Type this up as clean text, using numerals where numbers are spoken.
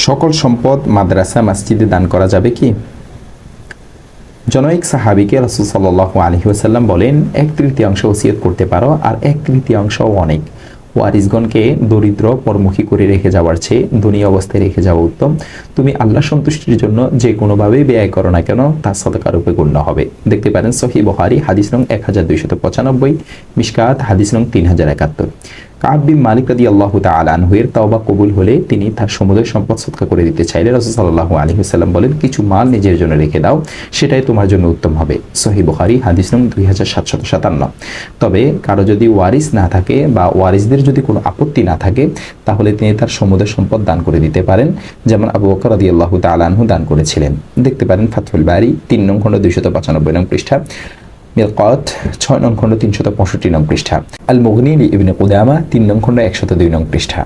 সকল সম্পদ মাদ্রাসা মসজিদে দান করা যাবে কি? জনৈক সাহাবীকে রাসূল সাল্লাল্লাহু আলাইহি ওয়াসাল্লাম বলেন, 1/3 ওসিয়ত করতে পারো, আর 1/3 অনেক। ওয়ারিসগণকে দরিদ্র পরমুখী করে রেখে যাওয়ার চেয়ে ধনী অবস্থায় রেখে যাওয়া উত্তম। তুমি আল্লাহ সন্তুষ্টির জন্য যে কোনোভাবেই ব্যয় করো না কেন, তা সদকা রূপে গণ্য হবে। দেখতে পারেন সহিহ বুখারী হাদিস নং 1295, মিশকাত হাদিস নং 3071। কাব বিন মালিক রাদিয়াল্লাহু তাআলা আনহু এর তওবা কবুল হলে তিনি তার সমুদয় সম্পদ সদকা করে দিতে চাইলে রাসূল সাল্লাল্লাহু আলাইহি ওয়াসাল্লাম বলেন, কিছু মাল নিজের জন্য রেখে দাও, সেটাই তোমার জন্য উত্তম হবে। সহিহ বুখারী হাদিস নং 2757। তবে কারো যদি ওয়ারিস না থাকে বা ওয়ারিসদের যদি কোনো আপত্তি না থাকে, তাহলে তিনি তার সমুদয় সম্পদ দান করে দিতে পারেন, যেমন আবু বকর রাদিয়াল্লাহু তাআলা আনহু দান করেছিলেন। দেখতে পারেন ফাতহুল বারী 3 নং খণ্ড 295 নং পৃষ্ঠা, মিরকাত 6 নং খণ্ড 365 নং পৃষ্ঠা, আল মুগনি ইবনে কুদামা 3 নং খণ্ড 102 নং পৃষ্ঠা।